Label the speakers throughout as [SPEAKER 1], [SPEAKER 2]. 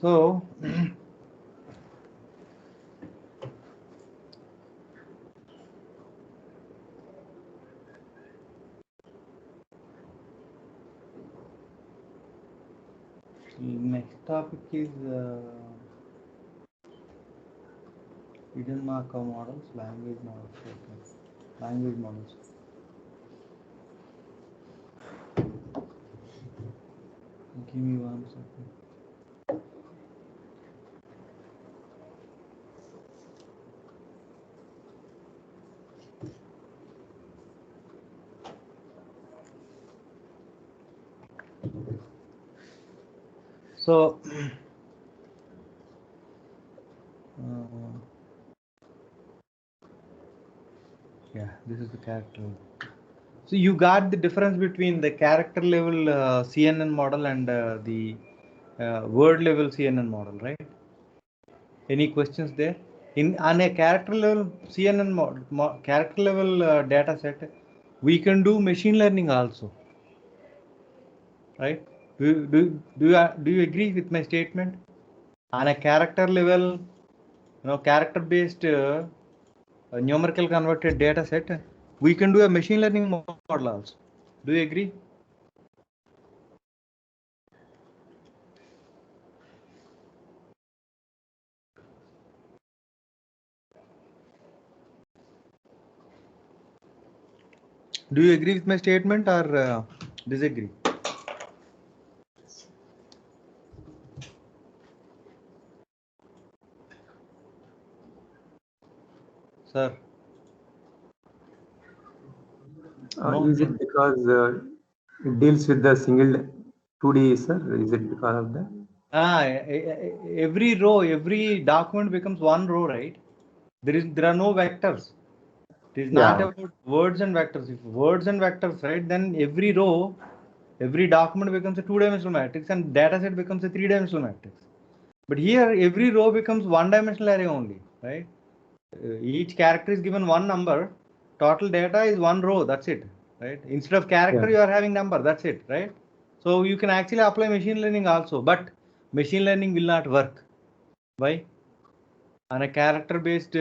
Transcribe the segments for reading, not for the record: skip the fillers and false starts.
[SPEAKER 1] So next topic is hidden Markov models, language models. Okay. Language models. Give me 1 second. So yeah, this is the character. So you got the difference between the character level CNN model and the word level CNN model, right? Any questions there? On a character level CNN model, character level data set, we can do machine learning also, right? Do you agree with my statement? On a character level, character based numerical converted data set, we can do a machine learning model also. Do you agree? Do you agree with my statement or disagree? Sir? No?
[SPEAKER 2] Is it because it deals with the single 2D, sir? Is it because of that?
[SPEAKER 1] Every row, every document becomes one row, right? There are no vectors. It is not about words and vectors. If words and vectors, right, then every row, every document becomes a 2-dimensional matrix and data set becomes a 3-dimensional matrix. But here, every row becomes 1-dimensional array only, right? Each character is given one number. Total data is one row. That's it, right? Instead of character, you are having number. That's it, right? So you can actually apply machine learning also, but machine learning will not work. Why? On a character-based,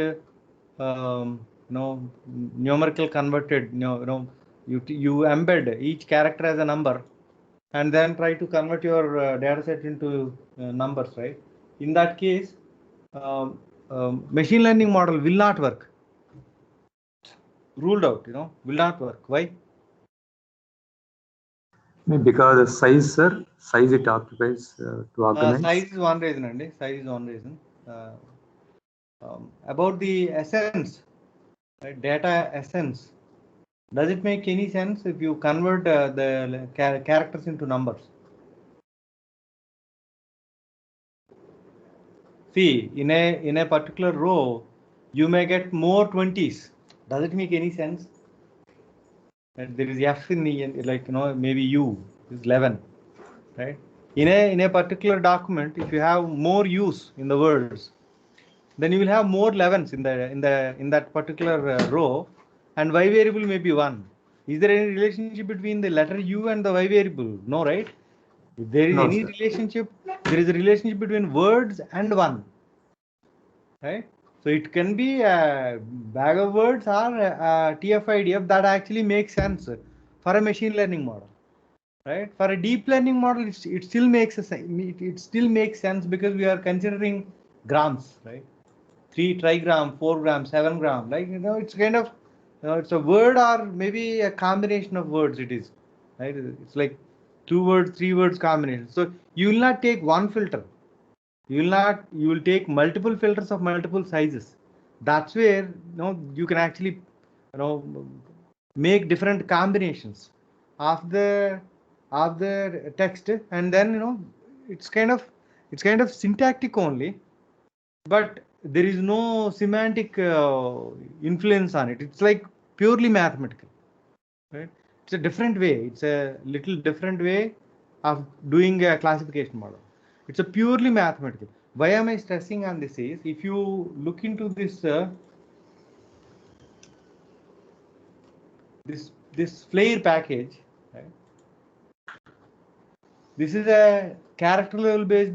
[SPEAKER 1] numerical converted, you embed each character as a number, and then try to convert your data set into numbers, right? In that case, machine learning model will not work. Ruled out, will not work. Why?
[SPEAKER 2] Because the size, sir, size it occupies to organize.
[SPEAKER 1] Size is one reason, Andy. Size is one reason. About the essence, right? Data essence. Does it make any sense if you convert the characters into numbers? See, in a particular row, you may get more 20s. Does it make any sense? That there is F in the end, like maybe U is 11, right? In a particular document, if you have more U's in the words, then you will have more 11s in that particular row, and y variable may be 1. Is there any relationship between the letter U and the y variable? No, right? If there is any relationship, there is a relationship between words and 1, right? So it can be a bag of words or a TF-IDF that actually makes sense for a machine learning model, right? For a deep learning model, it still makes sense because we are considering grams, right? 3 trigram, 4 gram, 7 gram, like it's kind of it's a word or maybe a combination of words. It is, right? It's like 2 words, 3 words combination. So you will not take one filter. You will take multiple filters of multiple sizes. That's where you can actually make different combinations of the text, and then it's kind of syntactic only, but there is no semantic influence on it. It's like purely mathematical, right? It's a different way. It's a little different way of doing a classification model. It's a purely mathematical. Why am I stressing on this is, if you look into this this Flare package, right? This is a character level based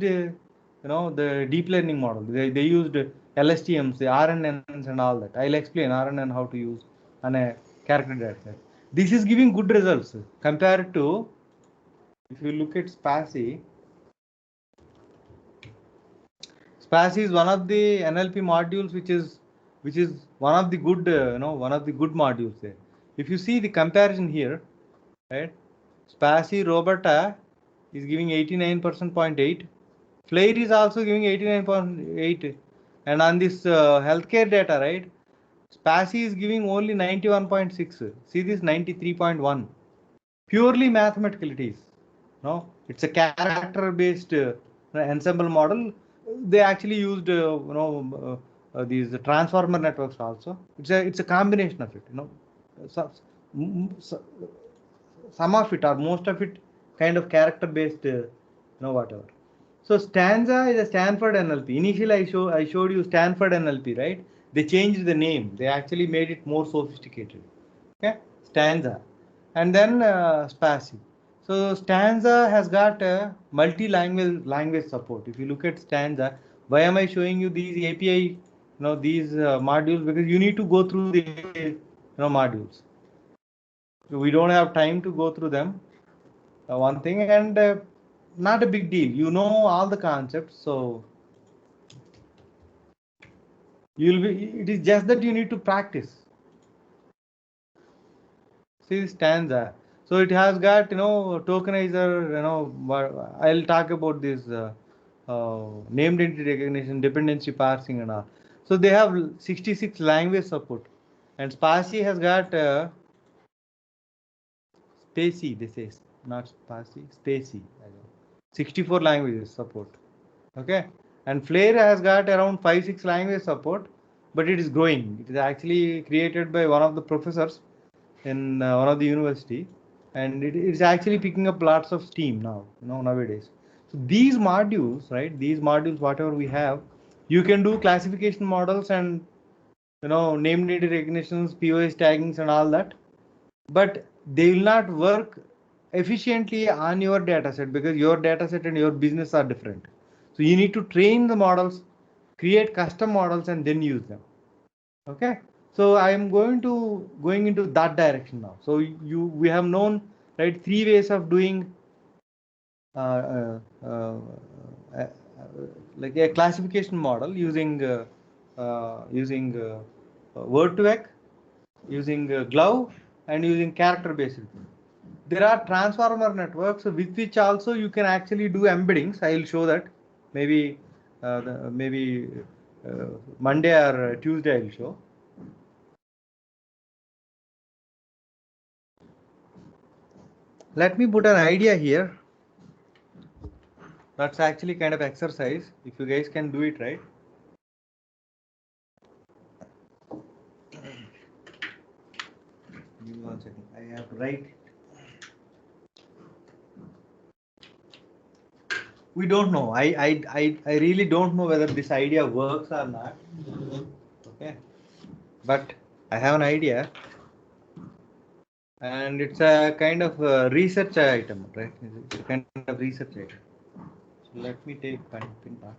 [SPEAKER 1] the deep learning model. They used LSTMs, the RNNs and all that. I'll explain RNN how to use on a character data set. This is giving good results compared to, if you look at SPACY. SPACY is one of the NLP modules which is one of the good one of the good modules there. If you see the comparison here, right? SPACY Roberta is giving 89.8. Flair is also giving 89.8, and on this healthcare data, right? SPACY is giving only 91.6. See this 93.1. Purely mathematical it is. No, it's a character-based ensemble model. They actually used these transformer networks also. It's a combination of it. So, some of it or most of it kind of character-based. Whatever. So Stanza is a Stanford NLP. Initially, I showed you Stanford NLP, right? They changed the name. They actually made it more sophisticated. Okay, Stanza, and then SPACY. So Stanza has got multi-language support. If you look at Stanza, why am I showing you these API, these modules? Because you need to go through the modules. So we don't have time to go through them. One thing, and not a big deal. You know all the concepts, so you'll be. It is just that you need to practice. See stanza. So it has got tokenizer. I'll talk about this named entity recognition, dependency parsing, and all. So they have 66 language support, and SPACY has got SPACY. This is not SPACY. SPACY. 64 languages support. Okay, and Flair has got around 5-6 language support, but it is growing. It is actually created by one of the professors in one of the university, and it is actually picking up lots of steam now. Nowadays. So these modules, right? These modules, whatever we have, you can do classification models and named entity recognitions, POS taggings, and all that, but they will not work efficiently on your data set because your data set and your business are different. So you need to train the models, create custom models, and then use them. Okay. So I am going into that direction now. So we have known, right, 3 ways of doing like a classification model using word to vec, using glove, and using character based. There are transformer networks with which also you can actually do embeddings. I will show that maybe Monday or Tuesday I will show. Let me put an idea here. That's actually kind of exercise. If you guys can do it, right? Give me 1 second. I have to write. We don't know. I really don't know whether this idea works or not. Okay, but I have an idea, and it's a kind of research item, right? It's a kind of research item. So let me take pin back.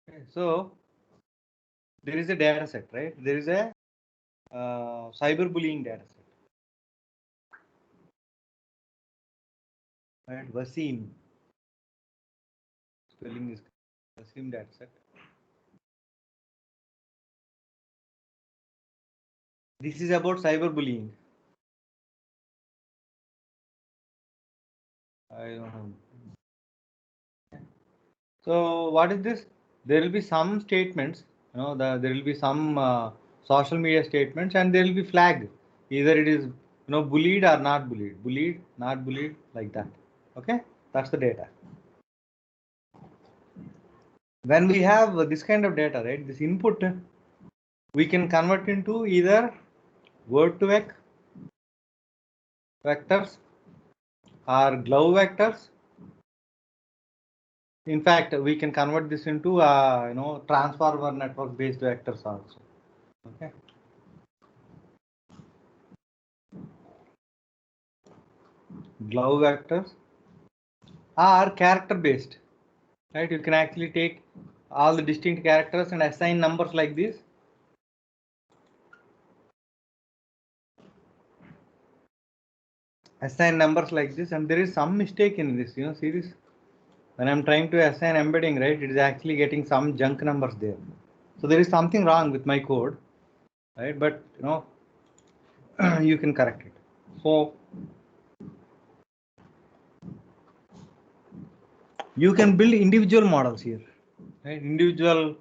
[SPEAKER 1] Okay, so there is a data set, right? There is a cyberbullying data set. Right, Wasim. Spelling is Wasim data set. This is about cyberbullying. I don't know. So what is this? There will be some statements. There will be some social media statements, and there will be flag. Either it is bullied or not bullied, bullied, not bullied, like that. Okay, that's the data. When we have this kind of data, right, this input, we can convert into either word to vec vectors or glove vectors. In fact, we can convert this into transformer network based vectors also. Okay. glove vectors are character based, right? You can actually take all the distinct characters and assign numbers like this. Assign numbers like this, and there is some mistake in this, see this? When I'm trying to assign embedding, right, it is actually getting some junk numbers there. So there is something wrong with my code, right? But you can correct it. So you can build individual models here, right? Individual,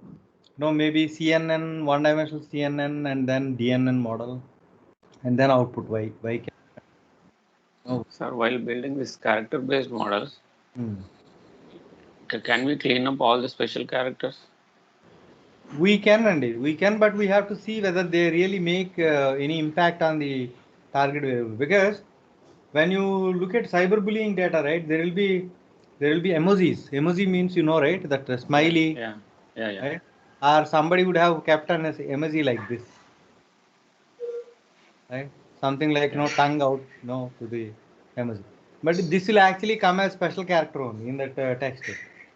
[SPEAKER 1] maybe CNN, one-dimensional CNN, and then DNN model, and then output Y.
[SPEAKER 3] Sir, while building these character-based models,
[SPEAKER 1] Hmm.
[SPEAKER 3] can we clean up all the special characters?
[SPEAKER 1] We can, but we have to see whether they really make any impact on the target variable. Because when you look at cyberbullying data, right, there will be emojis. Emoji means right, that smiley.
[SPEAKER 3] Yeah.
[SPEAKER 1] Right? Or somebody would have kept an emoji like this, right? Something like tongue out, to the emoji. But this will actually come as special character only in that text.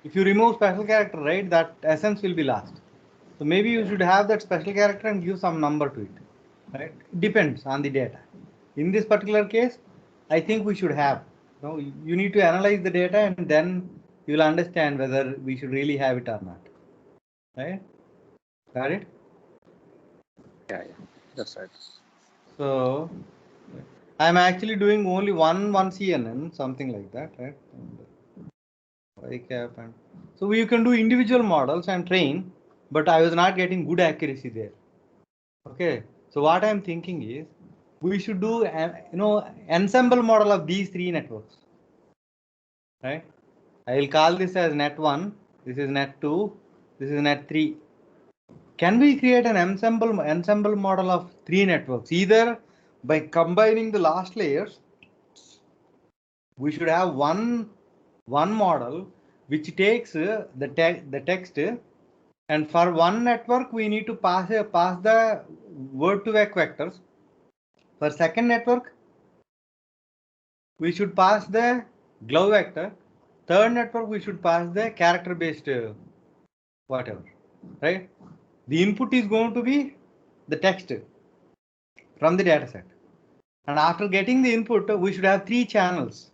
[SPEAKER 1] If you remove special character, right, that essence will be lost. So maybe you should have that special character and give some number to it, right? It depends on the data. In this particular case, I think we should have. You need to analyze the data and then you will understand whether we should really have it or not, right? Got it?
[SPEAKER 3] Yeah, that's right.
[SPEAKER 1] So I'm actually doing only one CNN, something like that, right? Y cap and so you can do individual models and train, but I was not getting good accuracy there. Okay, so what I'm thinking is we should do ensemble model of these three networks, right? I will call this as net 1, this is net 2, this is net 3. Can we create an ensemble model of three networks? Either by combining the last layers, we should have one model which takes the text, and for one network we need to pass the word to vec vectors. For second network, we should pass the glove vector. Third network, we should pass the character based whatever, right? The input is going to be the text from the data set. And after getting the input, we should have three channels.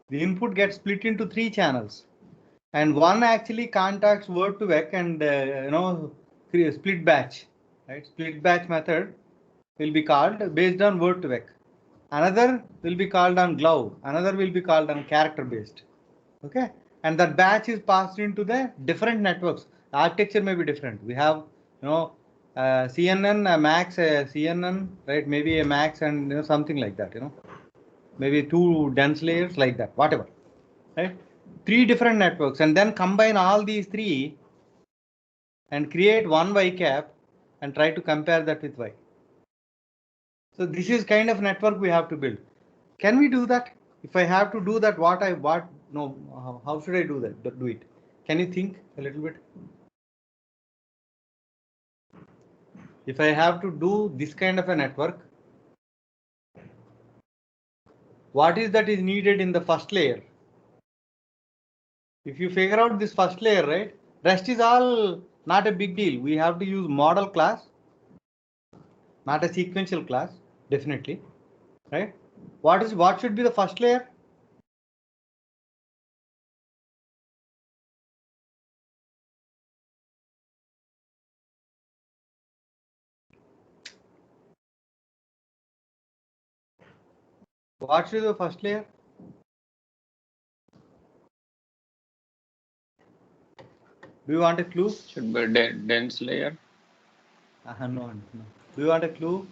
[SPEAKER 1] The input gets split into three channels. And one actually contacts word to vec and split batch, right? Split batch method will be called based on word to vec. Another will be called on glove. Another will be called on character based. Okay, and that batch is passed into the different networks. The architecture may be different. We have CNN, a max, CNN, right? Maybe a max and something like that. Maybe two dense layers like that. Whatever, right? Three different networks, and then combine all these three and create one Y cap and try to compare that with Y. So this is kind of network we have to build. Can we do that? If I have to do that, how should I do that? Do it. Can you think a little bit? If I have to do this kind of a network, what is that is needed in the first layer? If you figure out this first layer, right, rest is all not a big deal. We have to use model class, not a sequential class, definitely, right? What should be the first layer? What should be the first layer? Do you want a clue?
[SPEAKER 3] Should be a dense layer.
[SPEAKER 1] No. Do you want a clue?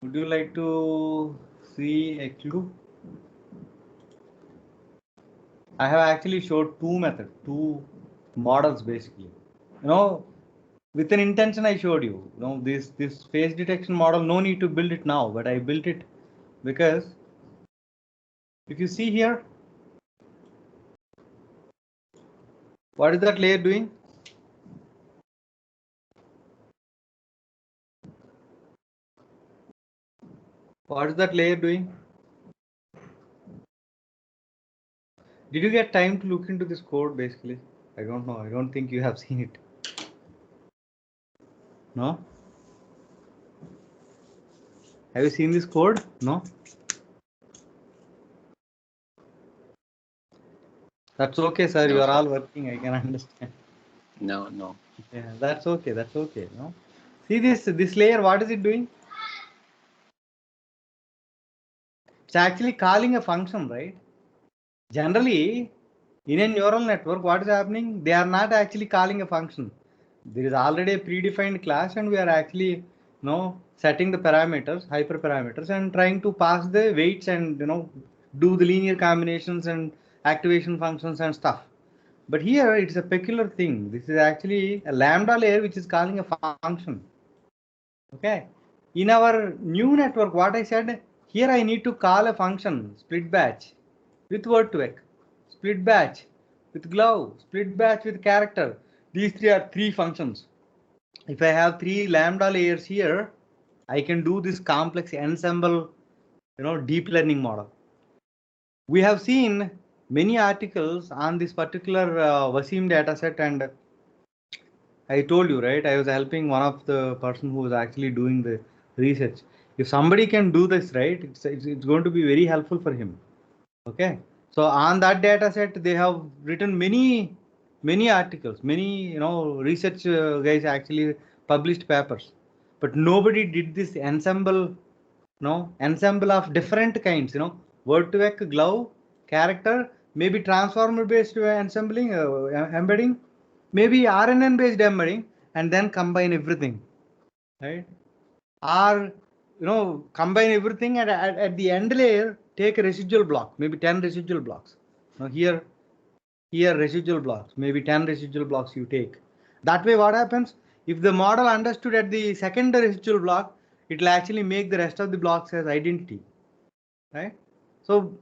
[SPEAKER 1] Would you like to see a clue? I have actually showed two models basically. With an intention I showed you. This face detection model, no need to build it now, but I built it because if you see here, what is that layer doing? What is that layer doing? Did you get time to look into this code basically? I don't know. I don't think you have seen it. No? Have you seen this code? No? That's okay, sir.
[SPEAKER 3] No,
[SPEAKER 1] You are
[SPEAKER 3] sir.
[SPEAKER 1] all working. I can understand.
[SPEAKER 3] No.
[SPEAKER 1] Yeah, that's okay. That's okay. No? See this layer, what is it doing? It's actually calling a function, right? Generally, in a neural network, what is happening? They are not actually calling a function. There is already a predefined class, and we are actually setting the parameters, hyperparameters, and trying to pass the weights and do the linear combinations and activation functions and stuff. But here it's a peculiar thing. This is actually a lambda layer which is calling a function. Okay. In our new network, what I said, here I need to call a function, split batch with word to vec, split batch with glove, split batch with character. These three are three functions. If I have three lambda layers here, I can do this complex ensemble, deep learning model. We have seen many articles on this particular Wasim dataset, and I told you, right? I was helping one of the person who was actually doing the research. If somebody can do this, right, it's going to be very helpful for him. Okay. So on that data set, they have written many articles, many research guys actually published papers, but nobody did this ensemble, ensemble of different kinds, word to vec, glove, character, maybe transformer based ensembling, embedding, maybe RNN based embedding, and then combine everything, right? Or combine everything and at the end layer take a residual block, maybe 10 residual blocks. Now here residual blocks, maybe 10 residual blocks you take. That way what happens, if the model understood at the second residual block, it will actually make the rest of the blocks as identity, right? So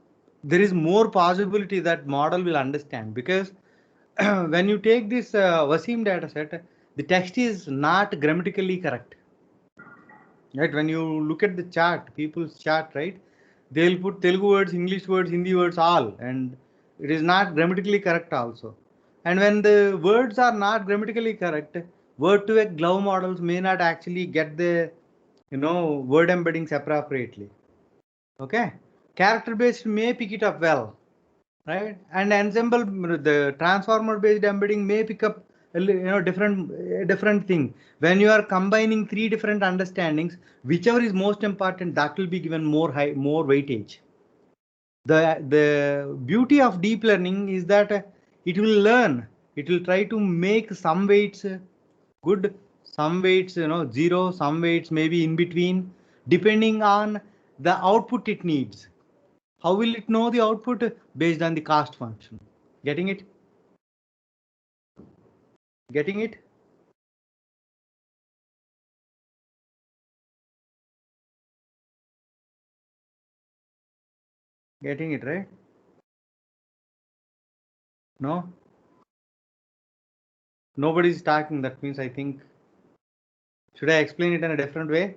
[SPEAKER 1] there is more possibility that model will understand, because when you take this Wasim data set, the text is not grammatically correct. Right, when you look at the chart, people's chart, right, they'll put Telugu words, English words, Hindi words, all, and it is not grammatically correct also. And when the words are not grammatically correct, word to a glove models may not actually get the word embeddings appropriately. Okay, character based may pick it up well, right? And ensemble, the transformer based embedding may pick up different thing. When you are combining three different understandings, whichever is most important, that will be given more weightage. The beauty of deep learning is that it will learn, it will try to make some weights good, some weights zero, some weights maybe in between, depending on the output it needs. How will it know the output? Based on the cost function. Getting it? Getting it? Getting it, right? No? Nobody is talking. That means I think, should I explain it in a different way?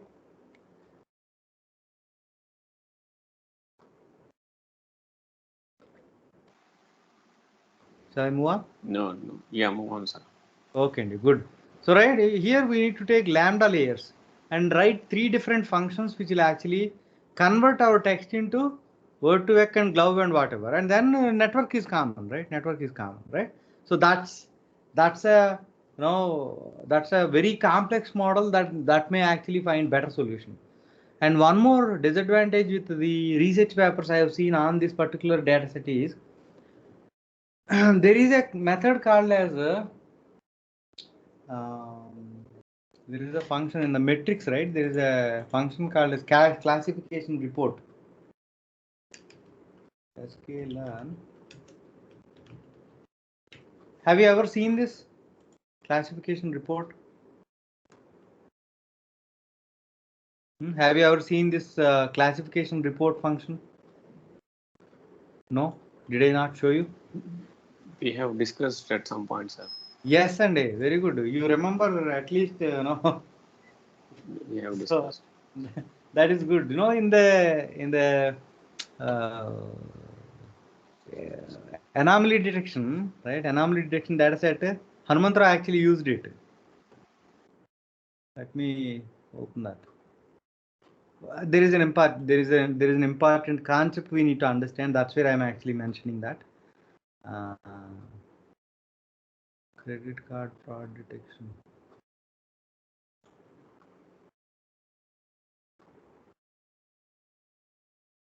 [SPEAKER 1] Shall I move on?
[SPEAKER 3] No. Yeah, move on, sir.
[SPEAKER 1] Okay, good. So right here we need to take lambda layers and write three different functions which will actually convert our text into word to vec and glove and whatever, and then network is common, right? Network is common, right? So that's a that's a very complex model that may actually find better solution. And one more disadvantage with the research papers I have seen on this particular data set is there is a method called as there is a function in the metrics, right? There is a function called as classification report. sklearn. Have you ever seen this classification report? Have you ever seen this classification report function? No? Did I not show you?
[SPEAKER 3] We have discussed at some point, sir.
[SPEAKER 1] Yes, and A. Very good. You remember at least,
[SPEAKER 3] We have discussed.
[SPEAKER 1] That is good. You know, in the uh, anomaly detection, right? Anomaly detection data set, Hanumantra actually used it. Let me open that. There is an important concept we need to understand. That's where I'm actually mentioning that. Credit card fraud detection.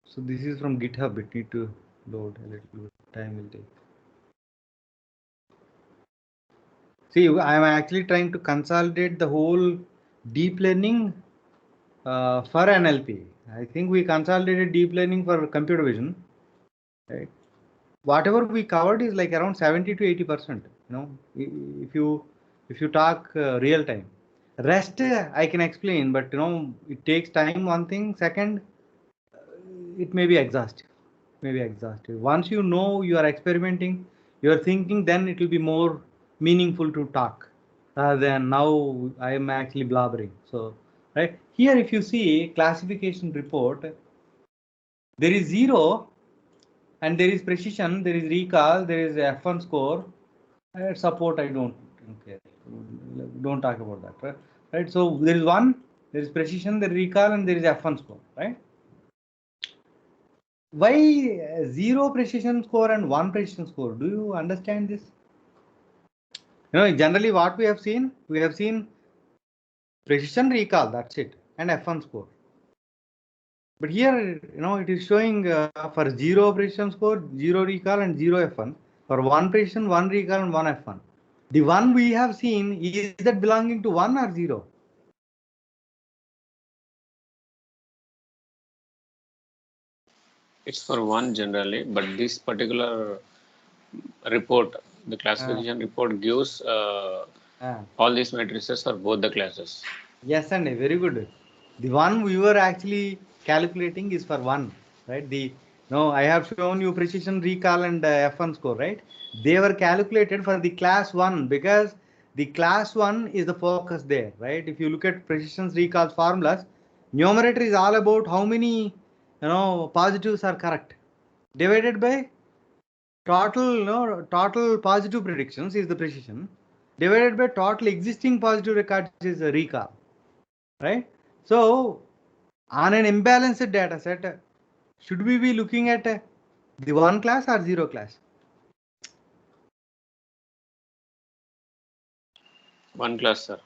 [SPEAKER 1] So this is from GitHub. It need to load a little bit. Time will take. See, I'm actually trying to consolidate the whole deep learning for NLP. I think we consolidated deep learning for computer vision. Right? Whatever we covered is like around 70 to 80%. You know, if you talk real time, rest I can explain, but you know it takes time. One thing, second, it may be exhaustive. Maybe exhaustive. Once you know you are experimenting, you are thinking, then it will be more meaningful to talk rather than now I am actually blabbering. So, right here, if you see classification report, there is 0 and there is precision, there is recall, there is F1 score. Support, I don't care. Don't talk about that, right? Right. So there is 1, there is precision, there is recall, and there is F1 score, right? Why 0 precision score and 1 precision score? Do you understand this? You know, generally what we have seen precision, recall, that's it, and F1 score. But here, you know, it is showing for 0 precision score, 0 recall, and 0 F1. For 1 precision, 1 recall, and 1 F1. The one we have seen, is that belonging to 1 or 0?
[SPEAKER 3] It's for 1 generally, but this particular report, the classification report, gives all these matrices for both the classes.
[SPEAKER 1] Yes, and very good. The one we were actually calculating is for 1, right? I have shown you precision, recall, and F1 score, right? They were calculated for the class 1 because the class 1 is the focus there, right? If you look at precision, recall formulas, numerator is all about how many, positives are correct, divided by total positive predictions is the precision, divided by total existing positive records is the recall, right? So on an imbalanced data set, should we be looking at the 1 class or 0 class?
[SPEAKER 3] 1 class, sir.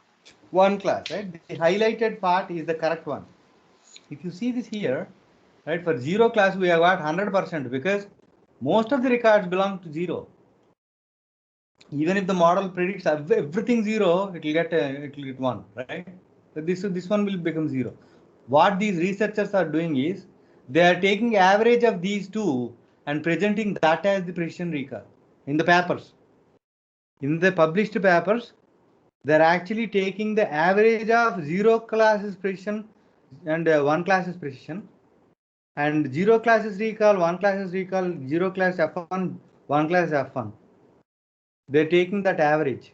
[SPEAKER 1] 1 class, right? The highlighted part is the correct one. If you see this here, right, for 0 class we have got 100% because most of the records belong to 0. Even if the model predicts everything 0, it will get 1, right? So this one will become 0. What these researchers are doing is they are taking average of these two and presenting that as the precision recall in the papers. In the published papers, they are actually taking the average of 0 classes precision and 1 classes precision, and 0 classes recall, 1 classes recall, 0 class F1, 1 class F1. They're taking that average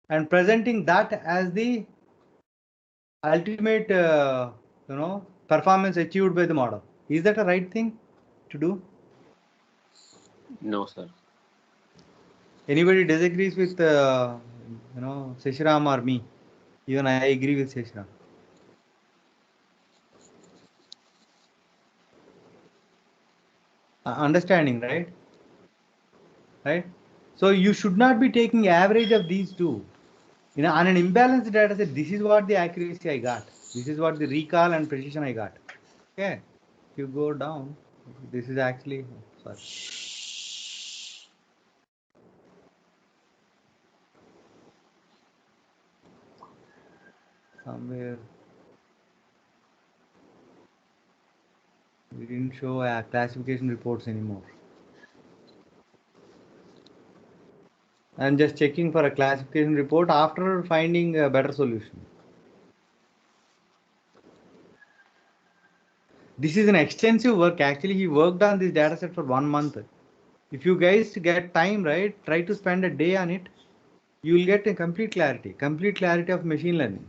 [SPEAKER 1] and presenting that as the ultimate performance achieved by the model. Is that a right thing to do?
[SPEAKER 3] No, sir.
[SPEAKER 1] Anybody disagrees with Seshiram or me? Even I agree with Seshiram. Understanding, right? So you should not be taking average of these two. On an imbalanced data set, this is what the accuracy I got. This is what the recall and precision I got. Okay. If you go down, this is actually, sorry. Somewhere we didn't show classification reports anymore. I'm just checking for a classification report after finding a better solution. This is an extensive work. Actually, he worked on this data set for 1 month. If you guys get time, right, try to spend a day on it. You will get a complete clarity of machine learning.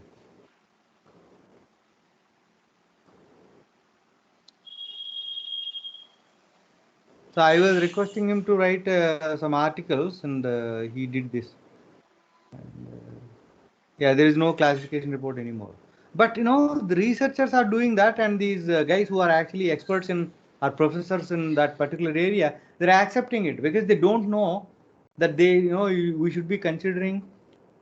[SPEAKER 1] So I was requesting him to write some articles, and he did this. And, yeah, there is no classification report anymore. But the researchers are doing that, and these guys who are actually experts in or professors in that particular area, they're accepting it because they don't know that we should be considering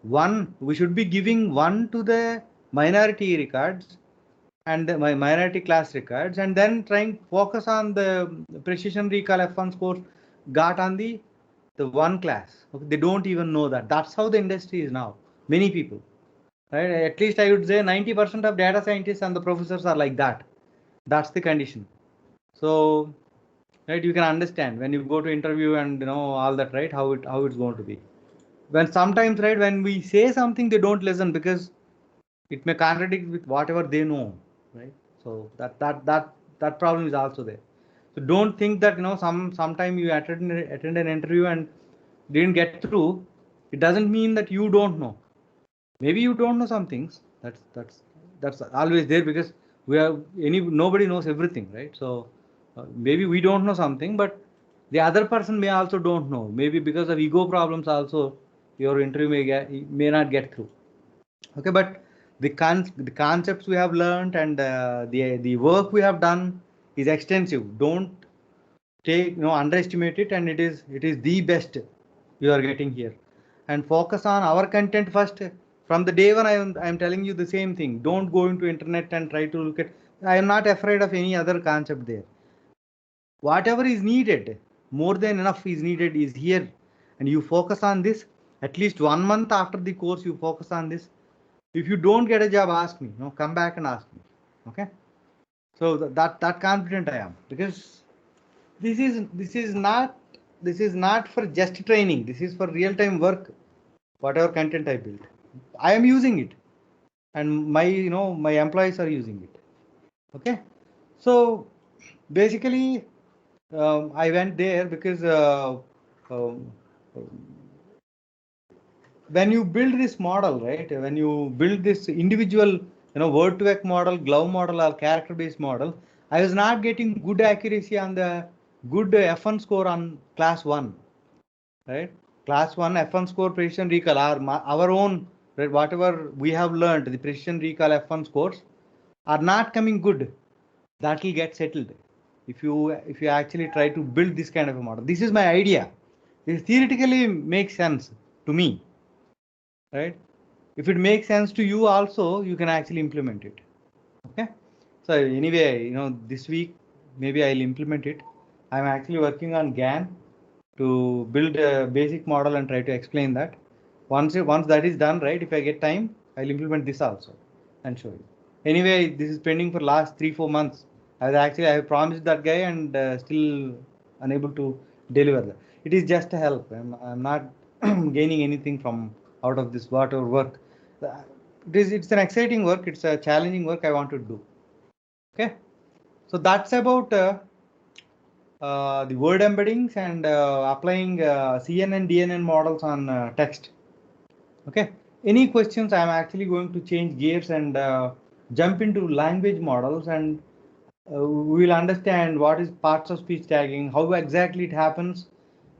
[SPEAKER 1] one. We should be giving one to the minority records and the minority class records, and then trying focus on the precision recall F1 scores got on the one class. Okay, they don't even know that. That's how the industry is now. Many people. Right? At least I would say 90% of data scientists and the professors are like that. That's the condition. So, right, you can understand when you go to interview and all that, right? How it's going to be. When sometimes, right, when we say something, they don't listen because it may contradict with whatever they know, right? So that problem is also there. So don't think that sometime you attend an interview and didn't get through. It doesn't mean that you don't know. Maybe you don't know some things. That's always there because nobody knows everything, right? So maybe we don't know something, but the other person may also don't know. Maybe because of ego problems also, your interview may not get through. Okay, but the concepts we have learned and the work we have done is extensive. Don't underestimate it, and it is the best you are getting here. And focus on our content first. From the day one, I am telling you the same thing. Don't go into internet and try to look at. I am not afraid of any other concept there. Whatever is needed, more than enough is needed, is here, and you focus on this. At least 1 month after the course, you focus on this. If you don't get a job, ask me. Come back and ask me. Okay. So that confident I am, because this is not for just training. This is for real time work. Whatever content I build, I am using it, and my employees are using it. Okay. So basically, I went there because um, when you build this model, right? When you build this individual, word to vec model, glove model, or character based model, I was not getting good accuracy on the good F1 score on class 1, right? Class 1 F1 score precision recall, our own, right? Whatever we have learned, the precision recall F1 scores are not coming good. That will get settled if you actually try to build this kind of a model. This is my idea. This theoretically makes sense to me, right? If it makes sense to you also, you can actually implement it. Okay. So anyway, this week maybe I'll implement it. I'm actually working on GAN to build a basic model and try to explain that. Once that is done, right, if I get time, I'll implement this also and show you. Anyway, this is pending for last 3-4 months. I have promised that guy, and still unable to deliver that. It is just a help. I'm not gaining anything from out of this whatever work. It's an exciting work. It's a challenging work I want to do. Okay. So that's about the word embeddings and applying CNN, DNN models on text. Okay. Any questions? I'm actually going to change gears and jump into language models, and we will understand what is parts of speech tagging, how exactly it happens,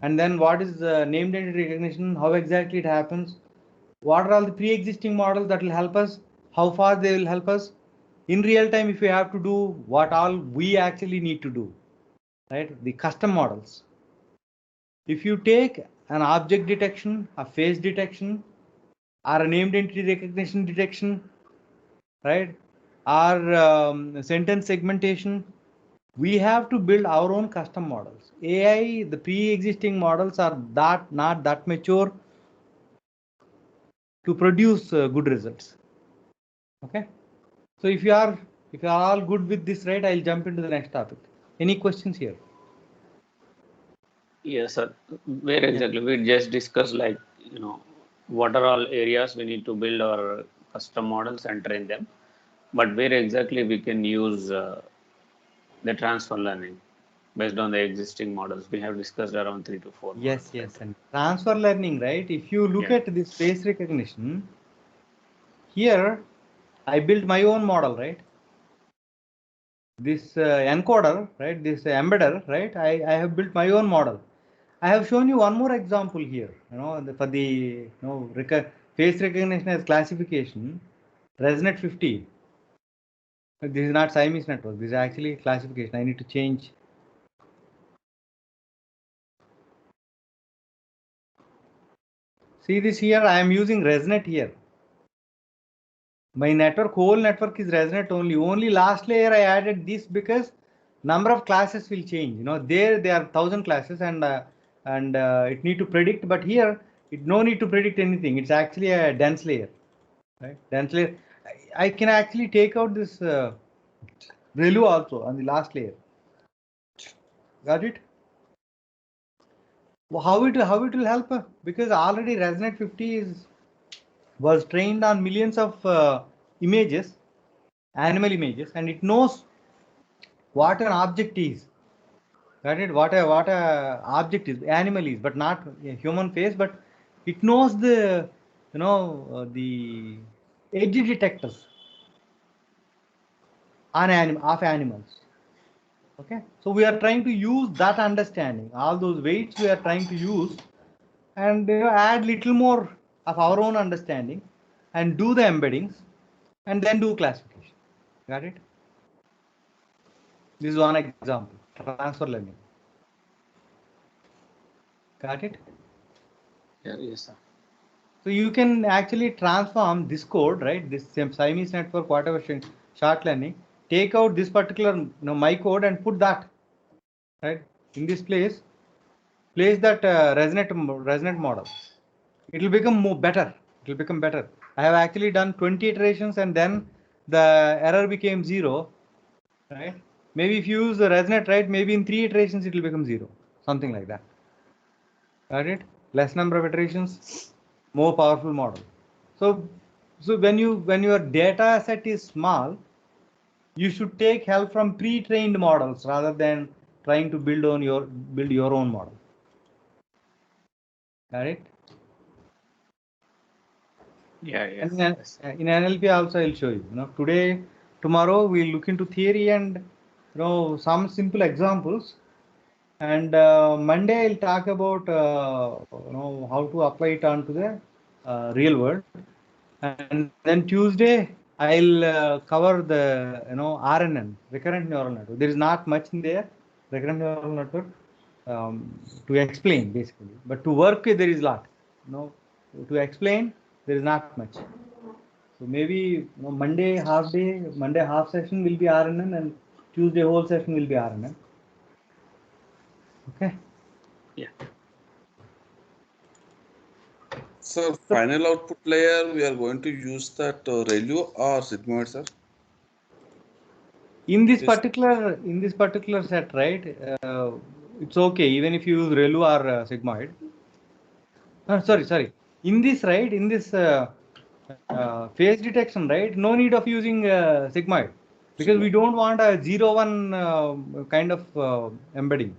[SPEAKER 1] and then what is named entity recognition, how exactly it happens, what are all the pre-existing models that will help us, how far they will help us in real time if we have to do what all we actually need to do, right? The custom models. If you take an object detection, a face detection, or a named entity recognition detection, right, or sentence segmentation, we have to build our own custom models. AI, the pre-existing models are not that mature to produce good results. Okay. So if you are all good with this, right, I'll jump into the next topic. Any questions here?
[SPEAKER 3] Yes, sir. Where exactly? We just discussed, like, what are all areas we need to build our custom models and train them, but where exactly we can use the transfer learning based on the existing models. We have discussed around 3 to 4
[SPEAKER 1] Yes,
[SPEAKER 3] models.
[SPEAKER 1] yes.
[SPEAKER 3] Right?
[SPEAKER 1] And transfer learning, right? If you look
[SPEAKER 3] Yeah.
[SPEAKER 1] at this face recognition, here I built my own model, right? this encoder, right? This embedder, right? I have built my own model. I have shown you one more example here. For the face recognition as classification, ResNet 50. This is not Siamese network. This is actually classification. I need to change. See this here. I am using ResNet here. My network, whole network is ResNet only. Only last layer I added this because number of classes will change. There are 1,000 classes and it need to predict. But here, it no need to predict anything. It's actually a dense layer, right? Dense layer. I can actually take out this ReLU also on the last layer. Got it? How it will help? Because already ResNet 50 was trained on millions of images, animal images, and it knows what an object is. Got it? What a object is, animal is, but not a human face. But it knows the the edge detectors on of animals. Okay, so we are trying to use that understanding. All those weights we are trying to use, and add little more of our own understanding, and do the embeddings, and then do classification. Got it? This is one example. Transfer learning. Got it?
[SPEAKER 3] Yeah, yes, sir.
[SPEAKER 1] So you can actually transform this code, right? This Siamese network, whatever short learning, take out this particular my code and put that right in this place. Place that ResNet model. It will become more better. It will become better. I have actually done 20 iterations and then the error became 0. Right? Maybe if you use the ResNet, right? Maybe in 3 iterations it will become 0. Something like that. Got it? Less number of iterations, more powerful model. So when your data set is small, you should take help from pre-trained models rather than trying to build your own model. Got it?
[SPEAKER 3] Yeah, yes.
[SPEAKER 1] In NLP also I'll show you. Today, tomorrow we'll look into theory and some simple examples. And Monday I'll talk about how to apply it onto the real world. And then Tuesday I'll cover the RNN, recurrent neural network. There is not much in there, recurrent neural network, to explain basically. But to work with there is a lot. To explain there is not much. So maybe Monday half session will be RNN and Tuesday whole session will be RNN. Okay.
[SPEAKER 3] Yeah.
[SPEAKER 4] So final output layer, we are going to use that ReLU or sigmoid, sir?
[SPEAKER 1] In this particular set, right? It's okay even if you use ReLU or sigmoid. Sorry. In this, right? In this phase detection, right? No need of using sigmoid because we don't want a 0-1 kind of embedding.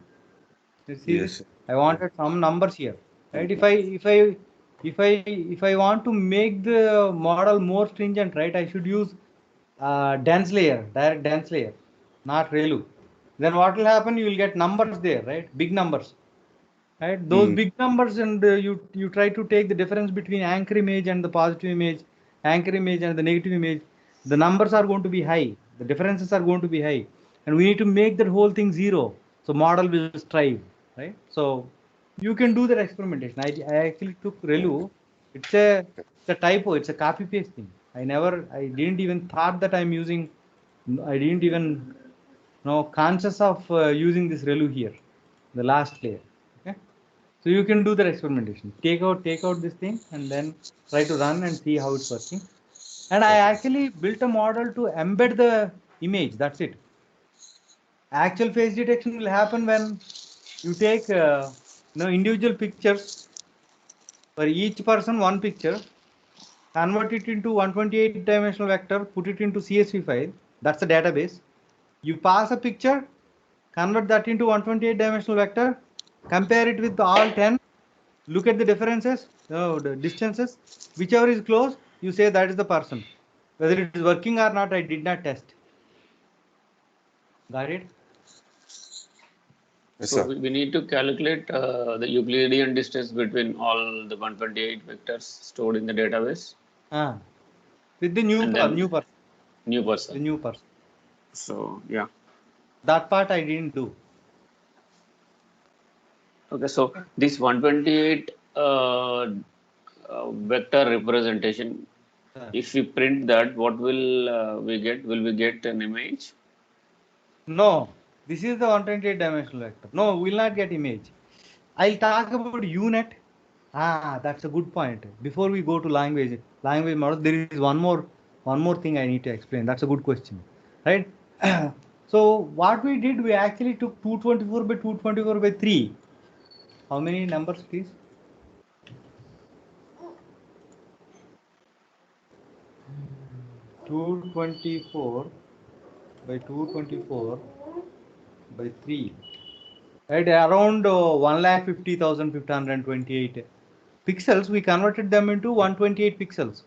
[SPEAKER 1] You see
[SPEAKER 4] Yes,
[SPEAKER 1] this?
[SPEAKER 4] sir.
[SPEAKER 1] I wanted some numbers here, right? If I want to make the model more stringent, right? I should use dense layer, direct dense layer, not ReLU. Then what will happen? You will get numbers there, right? Big numbers, right? Those big numbers, and you try to take the difference between anchor image and the positive image, anchor image and the negative image. The numbers are going to be high. The differences are going to be high, and we need to make that whole thing 0. So model will strive, right? So you can do that experimentation. I actually took ReLU. It's a typo. It's a copy paste thing. I didn't even thought that I'm using. I didn't even conscious of using this ReLU here, the last layer. Okay. So you can do that experimentation. Take out this thing and then try to run and see how it's working. And I actually built a model to embed the image. That's it. Actual face detection will happen when you take individual pictures. For each person, one picture, convert it into 128 dimensional vector, put it into CSV file. That's the database. You pass a picture, convert that into 128 dimensional vector, compare it with all 10, look at the differences, the distances, whichever is close, you say that is the person. Whether it is working or not, I did not test. Got it?
[SPEAKER 4] Yes,
[SPEAKER 3] So
[SPEAKER 4] sir.
[SPEAKER 3] we need to calculate the Euclidean distance between all the 128 vectors stored in the database
[SPEAKER 1] With the new
[SPEAKER 3] and
[SPEAKER 1] person,
[SPEAKER 3] then new
[SPEAKER 1] the
[SPEAKER 3] person.
[SPEAKER 1] new person.
[SPEAKER 3] So yeah.
[SPEAKER 1] That part I didn't do.
[SPEAKER 3] Okay. So this 128 vector representation, if we print that, what will we get? Will we get an image?
[SPEAKER 1] No, this is the 128 dimensional vector. No, we'll not get image. I'll talk about UNet. That's a good point. Before we go to language model, there is one more thing I need to explain. That's a good question, right? So what we did, we actually took 224 by 224 by 3. How many numbers, please? 224 by 224 by 3. Right, around 1,50,528 pixels. We converted them into 128 pixels.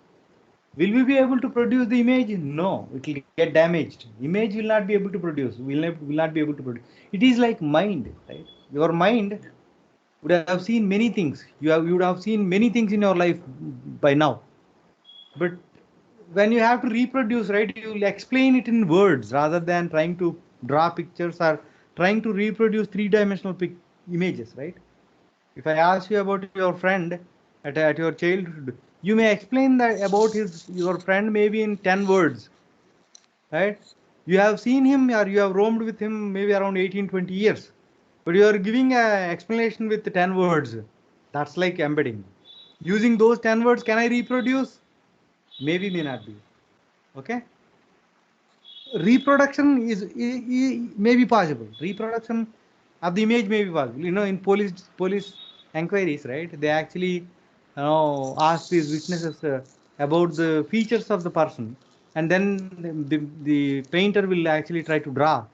[SPEAKER 1] Will we be able to produce the image? No, it will get damaged. Image will not be able to produce. Will not be able to produce. It is like mind, right? Your mind would have seen many things. You would have seen many things in your life by now. But when you have to reproduce, right, you will explain it in words rather than trying to draw pictures or trying to reproduce three-dimensional images, right? If I ask you about your friend at your childhood, you may explain that about your friend maybe in 10 words, right? You have seen him or you have roamed with him maybe around 18, 20 years, but you are giving an explanation with 10 words. That's like embedding. Using those 10 words, can I reproduce? Maybe, may not be. Okay. Reproduction may be possible. Reproduction of the image may be possible. You know, in police enquiries, right? They actually ask these witnesses about the features of the person, and then the painter will actually try to draw.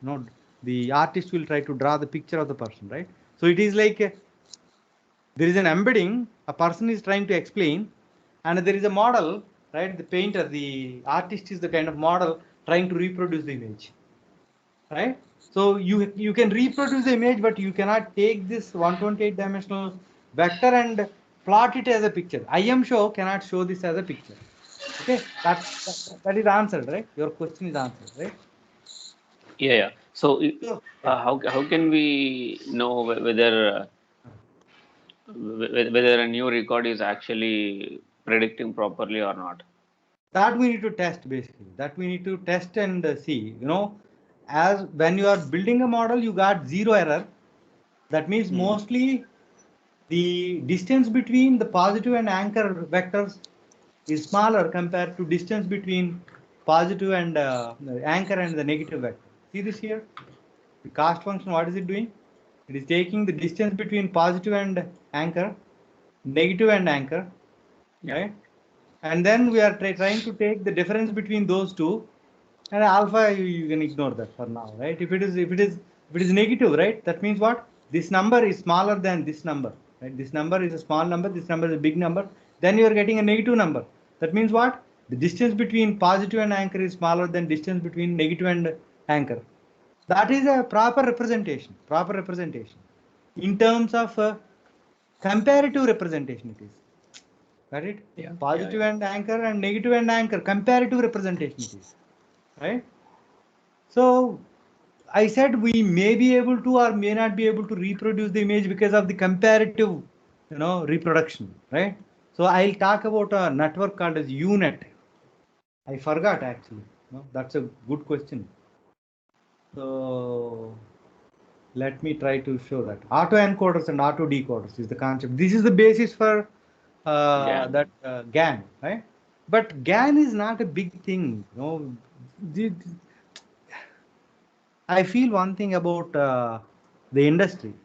[SPEAKER 1] The artist will try to draw the picture of the person, right? So it is like there is an embedding. A person is trying to explain, and there is a model, right? The painter, the artist is the kind of model trying to reproduce the image, right? So you can reproduce the image, but you cannot take this 128 dimensional vector and plot it as a picture. IM show cannot show this as a picture. Okay, that is answered, right? Your question is answered, right?
[SPEAKER 3] Yeah. So
[SPEAKER 1] So, yeah.
[SPEAKER 3] how can we know whether a new record is actually predicting properly or not?
[SPEAKER 1] That we need to test, basically. That we need to test and see. As when you are building a model, you got zero error. That means mostly the distance between the positive and anchor vectors is smaller compared to distance between positive and anchor and the negative vector. See this here? The cost function, what is it doing? It is taking the distance between positive and anchor, negative and anchor, right? And then we are trying to take the difference between those two, and alpha you can ignore that for now, right? If it is negative, right, that means what? This number is smaller than this number, right? This number is a small number, this number is a big number, then you are getting a negative number. That means what? The distance between positive and anchor is smaller than distance between negative and anchor. That is a proper representation. In terms of comparative representation, it is. Got it?
[SPEAKER 3] Yeah.
[SPEAKER 1] Positive and anchor and negative and anchor, comparative representation it is, right? So I said we may be able to or may not be able to reproduce the image because of the comparative, reproduction, right? So I'll talk about a network called as UNet. I forgot actually. No, that's a good question. So let me try to show that. Auto encoders and auto decoders is the concept. This is the basis for
[SPEAKER 3] GAN.
[SPEAKER 1] GAN, right? But GAN is not a big thing. I feel one thing about the industry.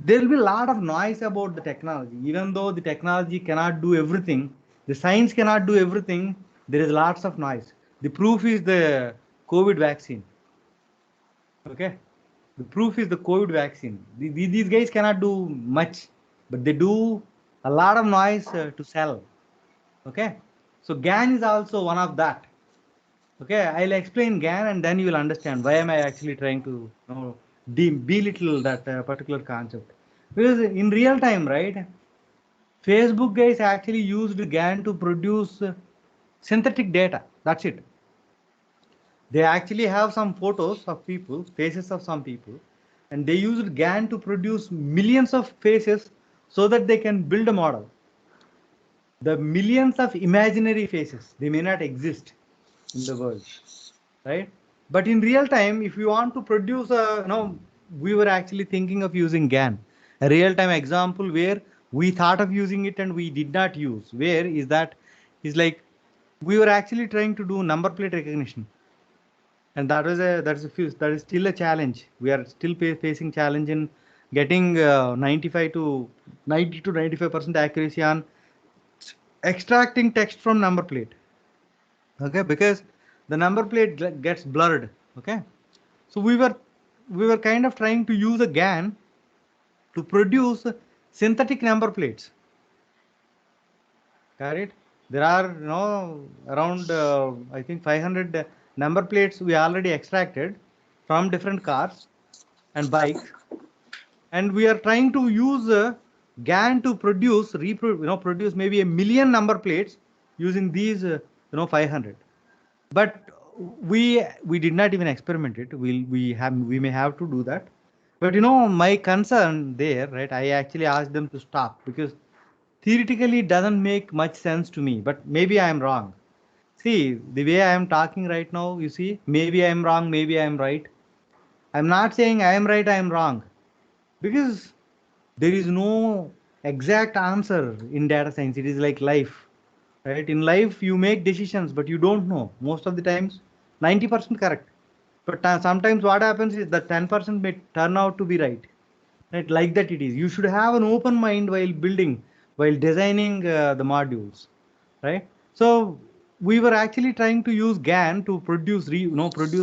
[SPEAKER 1] There will be a lot of noise about the technology. Even though the technology cannot do everything, the science cannot do everything, there is lots of noise. The proof is the COVID vaccine. Okay? The proof is the COVID vaccine. These guys cannot do much, but they do a lot of noise to sell. Okay? So GAN is also one of that. Okay, I'll explain GAN and then you will understand why am I actually trying to belittle that particular concept. Because in real time, right, Facebook guys actually used GAN to produce synthetic data. That's it. They actually have some photos of people, faces of some people, and they used GAN to produce millions of faces so that they can build a model. The millions of imaginary faces, they may not exist in the world, right? But in real time, if you want to produce a, we were actually thinking of using GAN, a real-time example where we thought of using it and we did not use. Where is that? Is like we were actually trying to do number plate recognition, and that is still a challenge. We are still facing challenge in getting 95 to 90 to 95% accuracy on extracting text from number plate. Okay, because the number plate gets blurred. Okay, so we were kind of trying to use a GAN to produce synthetic number plates. Got it? There are around I think 500 number plates we already extracted from different cars and bikes, and we are trying to use GAN to produce maybe a million number plates using these 500. But we did not even experiment it. We may have to do that. But my concern there, right? I actually asked them to stop because theoretically it doesn't make much sense to me. But maybe I am wrong. See, the way I am talking right now, you see, maybe I am wrong, maybe I am right. I'm not saying I am right, I am wrong, because there is no exact answer in data science. It is like life, right? In life, you make decisions, but you don't know. Most of the times, 90% correct. But sometimes what happens is that 10% may turn out to be right. Right? Like that it is. You should have an open mind while building, while designing the modules, right? So we were actually trying to use GAN to produce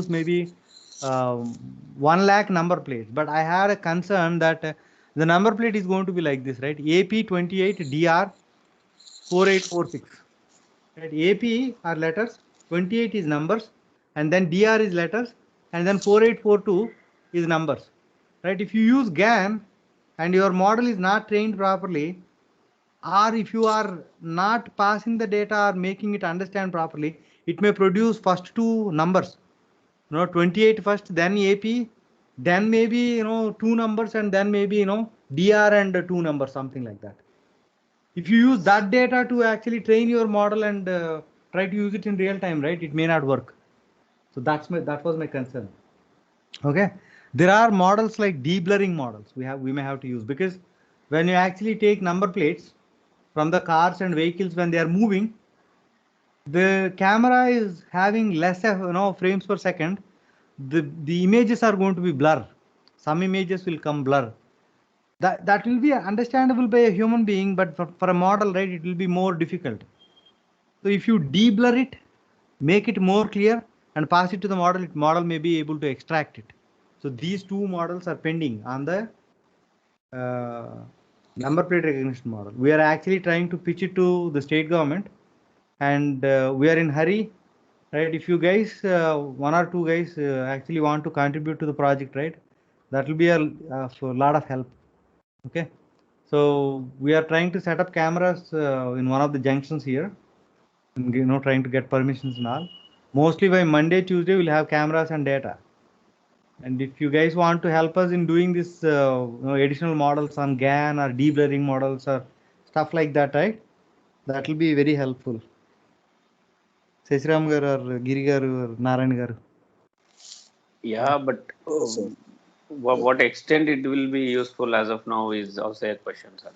[SPEAKER 1] maybe 1 lakh number plates. But I had a concern that the number plate is going to be like this, right? AP28 DR 4846. Right? AP are letters, 28 is numbers, and then DR is letters, and then 4842 is numbers. Right? If you use GAN and your model is not trained properly, or if you are not passing the data or making it understand properly, it may produce first two numbers. 28 first, then AP, then maybe two numbers, and then maybe DR and two numbers, something like that. If you use that data to actually train your model and try to use it in real time, right, it may not work. So that was my concern. Okay, there are models like deblurring models we may have to use, because when you actually take number plates from the cars and vehicles when they are moving, the camera is having less frames per second. The images are going to be blur. Some images will come blur. That will be understandable by a human being, but for a model, right, it will be more difficult. So if you deblur it, make it more clear and pass it to the model, model may be able to extract it. So these two models are pending on the number plate recognition model. We are actually trying to pitch it to the state government, and we are in hurry, right? If you guys, one or two guys actually want to contribute to the project, right, that will be a lot of help. Okay, so we are trying to set up cameras in one of the junctions here, and trying to get permissions and all. Mostly by Monday, Tuesday, we'll have cameras and data. And if you guys want to help us in doing this additional models on GAN or deblurring models or stuff like that, right, that will be very helpful. Sesiram garu or Giri garu or Narayan garu.
[SPEAKER 3] Yeah, but what extent it will be useful as of now is also a question, sir.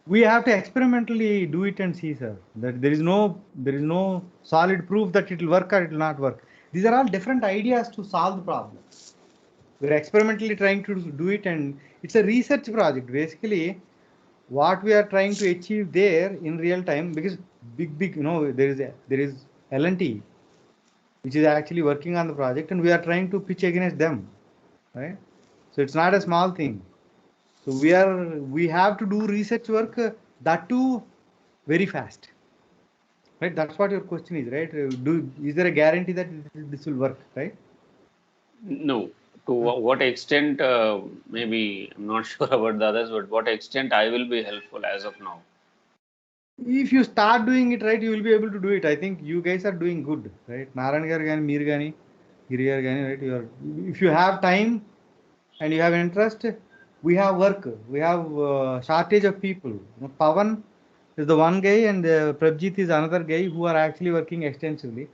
[SPEAKER 1] We have to experimentally do it and see, sir. That there is no solid proof that it will work or it will not work. These are all different ideas to solve the problem. We're experimentally trying to do it, and it's a research project. Basically, what we are trying to achieve there in real time, because big, there is L&T, which is actually working on the project, and we are trying to pitch against them, right? So it's not a small thing. So we have to do research work, that too very fast. right? That's what your question is, right? Is there a guarantee that this will work, right?
[SPEAKER 3] No. To what extent, maybe I'm not sure about the others, but what extent I will be helpful as of now.
[SPEAKER 1] If you start doing it right, you will be able to do it. I think you guys are doing good, right? Narayan garu gani, meer gani, Giri garu gani, right? If you have time and you have interest, we have work. We have shortage of people. Pavan is the one guy, and Prabjit is another guy who are actually working extensively.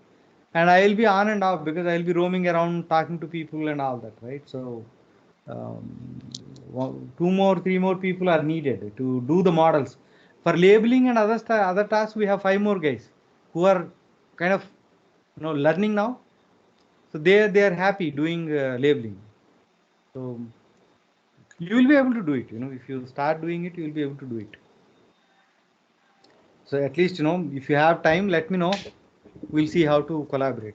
[SPEAKER 1] And I will be on and off because I will be roaming around talking to people and all that, right? So two more, three more people are needed to do the models. For labeling and other tasks, we have 5 more guys who are kind of learning now. So they are happy doing labeling. So you will be able to do it. If you start doing it, you will be able to do it. So at least if you have time, let me know. We'll see how to collaborate.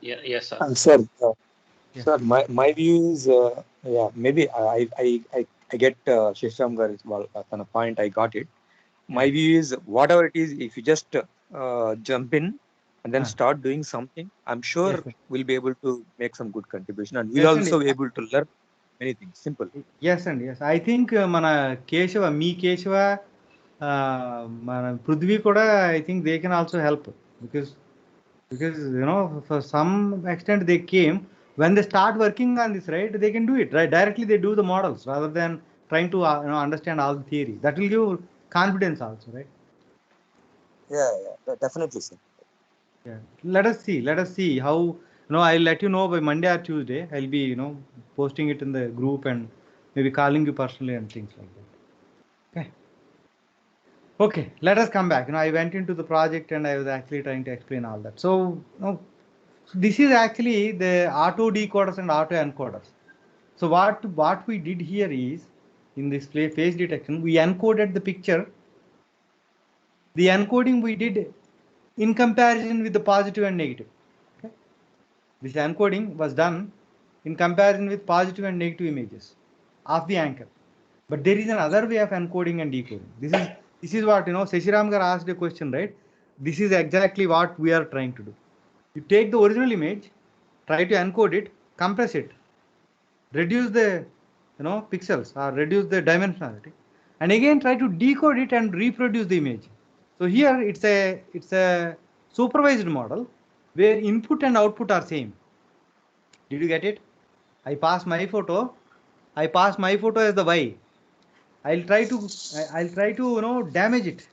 [SPEAKER 3] Yeah, yes, sir.
[SPEAKER 5] Sir,
[SPEAKER 1] Yeah.
[SPEAKER 5] sir, my view is, yeah, maybe I get Shishram Gar's on a point. I got it. My view is, whatever it is, if you just jump in and then start doing something, I'm sure
[SPEAKER 1] Yes,
[SPEAKER 5] we'll be able to make some good contribution, and we'll
[SPEAKER 1] yes,
[SPEAKER 5] also
[SPEAKER 1] and
[SPEAKER 5] be able to learn many things. Simple.
[SPEAKER 1] yes, and yes. I think mana Keshava, mana Prudhvi Koda, I think they can also help because for some extent they came. When they start working on this, right, they can do it, right? Directly they do the models rather than trying to understand all the theory. That will give confidence also, right?
[SPEAKER 5] Yeah, definitely, sir.
[SPEAKER 1] Yeah. Let us see how. I'll let you know by Monday or Tuesday. I'll be posting it in the group and maybe calling you personally and things like that. Okay. Okay, let us come back. I went into the project and I was actually trying to explain all that. So, this is actually the auto decoders and auto encoders. So what we did here is, in this phase detection, we encoded the picture. The encoding we did in comparison with the positive and negative. Okay? This encoding was done in comparison with positive and negative images of the anchor. But there is another way of encoding and decoding. This is what Seshiram Gar asked a question, right? This is exactly what we are trying to do. You take the original image, try to encode it, compress it, reduce the pixels or reduce the dimensionality, and again try to decode it and reproduce the image. So here it's a supervised model where input and output are same. Did you get it? I pass my photo as the Y. I'll try to damage it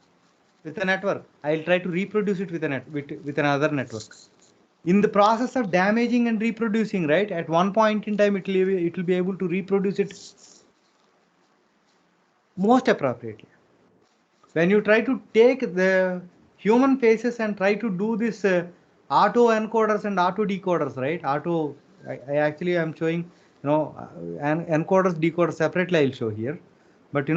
[SPEAKER 1] with a network. I'll try to reproduce it with with another network. In the process of damaging and reproducing, right, at one point in time it will be able to reproduce it most appropriately. When you try to take the human faces and try to do this auto encoders and auto decoders, right? I actually am showing encoders decoders separately. I'll show here, but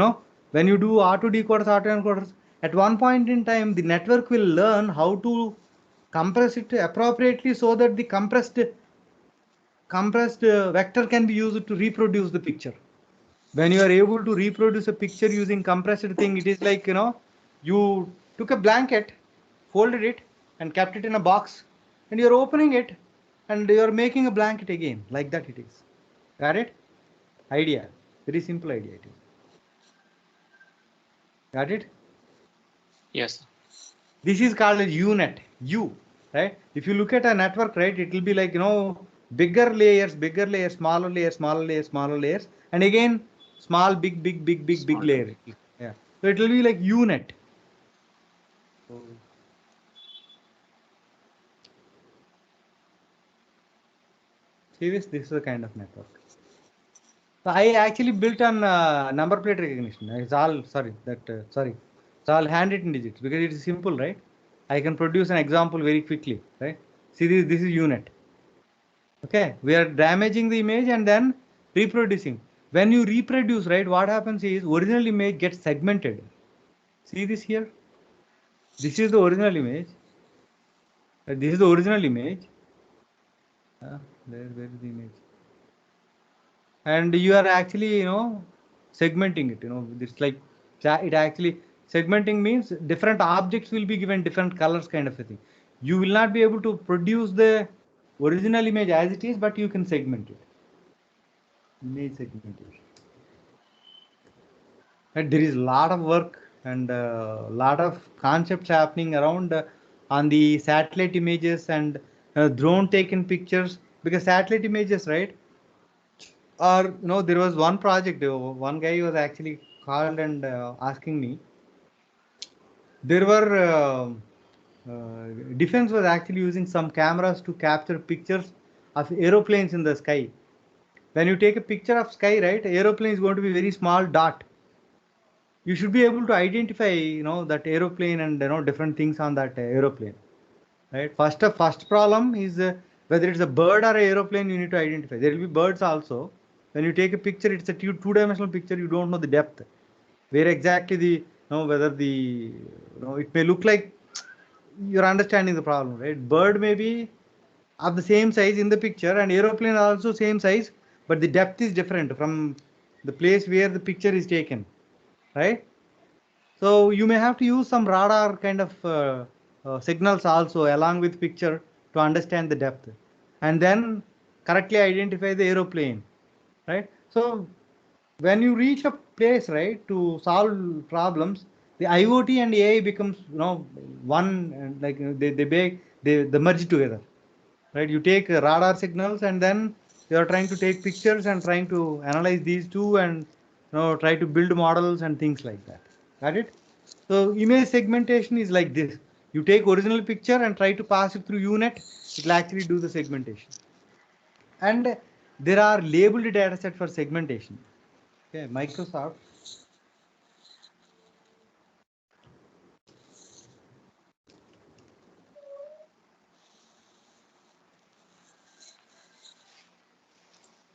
[SPEAKER 1] when you do auto decoders, auto encoders, at one point in time the network will learn how to compress it appropriately so that the compressed vector can be used to reproduce the picture. When you are able to reproduce a picture using compressed thing, it is like you took a blanket, folded it and kept it in a box, and you're opening it and you're making a blanket again. Like that it is. Got it? Idea. Very simple idea it is. Got it?
[SPEAKER 3] Yes.
[SPEAKER 1] This is called a UNet. Right? If you look at a network, right, it will be like bigger layers, smaller layers, smaller layers, smaller layers, and again small, big layer. Yeah. So it will be like UNet. See this? This is the kind of network. So I actually built on number plate recognition. It's all It's all handwritten digits because it is simple, right? I can produce an example very quickly, right? See this? This is UNet. Okay, we are damaging the image and then reproducing. When you reproduce, right, what happens is original image gets segmented. See this here? This is the original image. This is the original image. Where is the image? And you are actually, segmenting it. It's like it actually Segmenting means different objects will be given different colors, kind of a thing. You will not be able to produce the original image as it is, but you can segment it. Image segmentation. And there is a lot of work and a lot of concepts happening around on the satellite images and drone taken pictures, because satellite images, right? Or there was one project, one guy was actually called and asking me. There were defense was actually using some cameras to capture pictures of aeroplanes in the sky. When you take a picture of sky, right, aeroplane is going to be very small dot. You should be able to identify, that aeroplane and different things on that aeroplane, right? First problem is whether it's a bird or an aeroplane. You need to identify. There will be birds also. When you take a picture, it's a two-dimensional picture. You don't know the depth, where exactly the whether the it may look like you're understanding the problem, right? Bird may be of the same size in the picture, and aeroplane also same size, but the depth is different from the place where the picture is taken, right? So you may have to use some radar kind of signals also along with picture to understand the depth, and then correctly identify the aeroplane, right? So when you reach a place, right, to solve problems, the IoT and AI becomes one, and like they merge together, right? You take radar signals and then you are trying to take pictures and trying to analyze these two and try to build models and things like that. Got it? So image segmentation is like this. You take original picture and try to pass it through UNet. It will actually do the segmentation. And there are labeled data set for segmentation. Okay, Microsoft.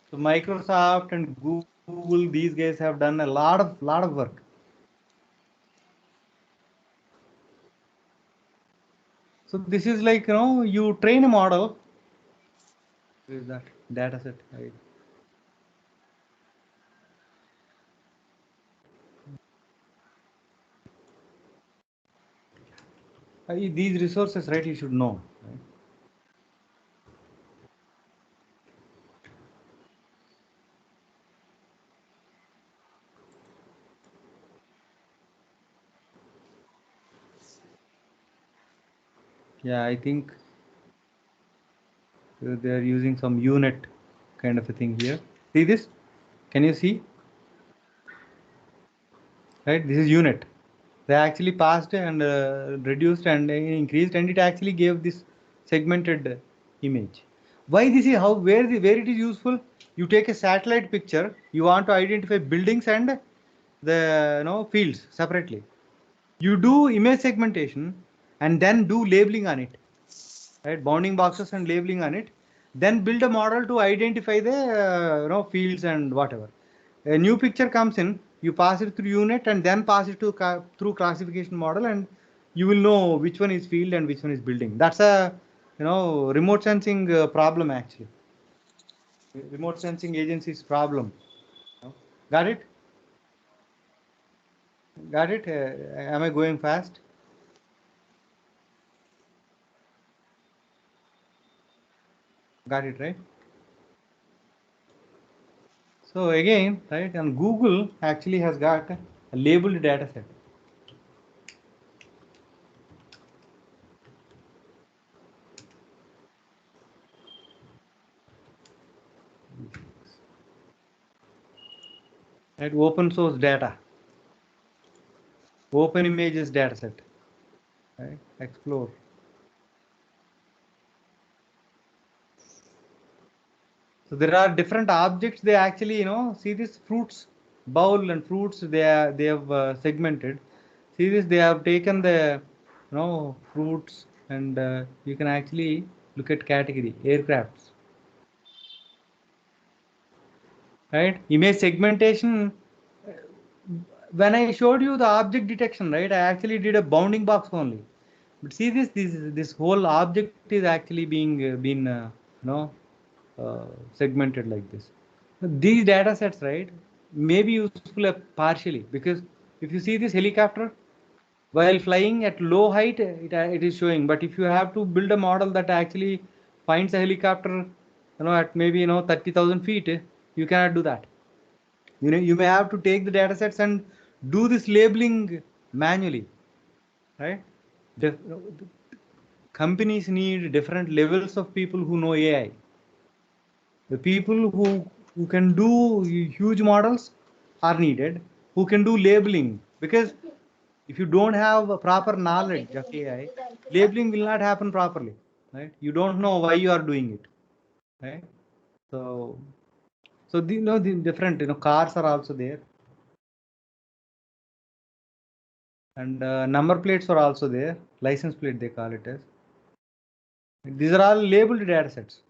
[SPEAKER 1] So Microsoft and Google, these guys have done a lot of work. So this is like, you train a model. Where is that data set? These resources, right, you should know, right? Yeah, I think they are using some UNet kind of a thing here. See this? Can you see? Right, this is UNet. They actually passed and reduced and increased, and it actually gave this segmented image. Why this is how where it is useful? You take a satellite picture. You want to identify buildings and the fields separately. You do image segmentation and then do labeling on it, right? Bounding boxes and labeling on it. Then build a model to identify the fields and whatever. A new picture comes in, you pass it through UNet and then pass it to through classification model, and you will know which one is field and which one is building. That's a remote sensing problem actually. Remote sensing agencies problem. Got it? Got it? Am I going fast? Got it, right? So again, right, and Google actually has got a labeled data set. Right, open source data, open images data set, right? Explore. So there are different objects. They actually, see this fruits bowl and fruits. They have segmented. See this. They have taken the, fruits, and you can actually look at category aircrafts. Right. Image segmentation. When I showed you the object detection, right, I actually did a bounding box only. But see this whole object is actually been segmented like this. These data sets, right, may be useful partially, because if you see this helicopter, while flying at low height, it is showing. But if you have to build a model that actually finds a helicopter, at maybe 30,000 feet, you cannot do that. You may have to take the data sets and do this labeling manually, right? Companies need different levels of people who know AI. The people who can do huge models are needed, who can do labeling, because if you don't have a proper knowledge of AI, labeling will not happen properly, right? You don't know why you are doing it, right? So the different cars are also there, and number plates are also there. License plate they call it as. These are all labeled data sets.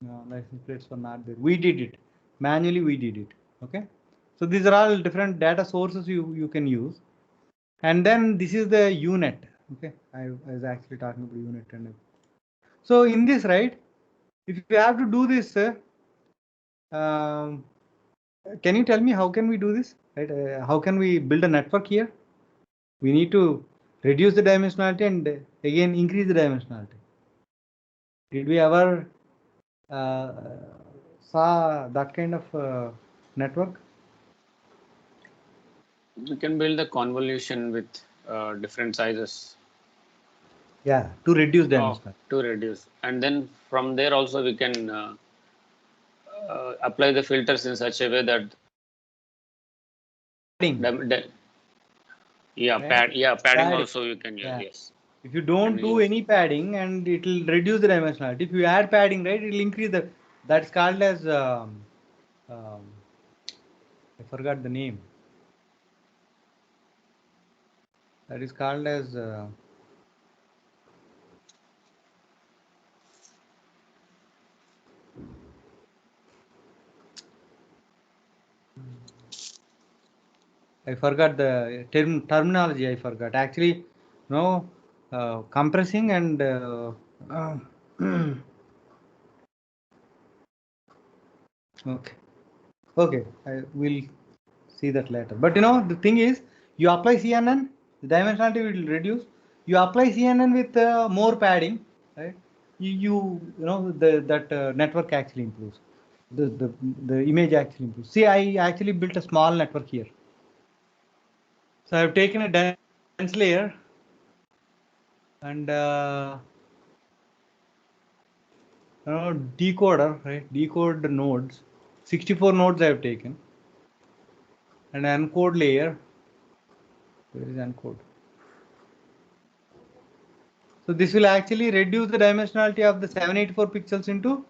[SPEAKER 1] No, license plates were not there. We did it manually. We did it. Okay. So these are all different data sources you can use, and then this is the unit. Okay, I was actually talking about unit, and so in this, right, if you have to do this, can you tell me how can we do this? Right? How can we build a network here? We need to reduce the dimensionality and again increase the dimensionality. Did we ever saw that kind of network?
[SPEAKER 3] You can build a convolution with different sizes.
[SPEAKER 1] Yeah, to reduce dimensionality.
[SPEAKER 3] To reduce, and then from there also we can apply the filters in such a way that padding also you can use. Yes.
[SPEAKER 1] If you don't do any padding, and it will reduce the dimensionality. If you add padding, right, it will increase the. That's called as I forgot the name. That is called as I forgot the terminology. I forgot. Actually, compressing and okay. I will see that later. But the thing is, you apply CNN, the dimensionality will reduce. You apply CNN with more padding, right? That network actually improves. The image actually improves. See, I actually built a small network here. So I've taken a dense layer and decoder, right? Decode the nodes. 64 nodes I have taken, and encode layer. Where is encode? So this will actually reduce the dimensionality of the 784 pixels into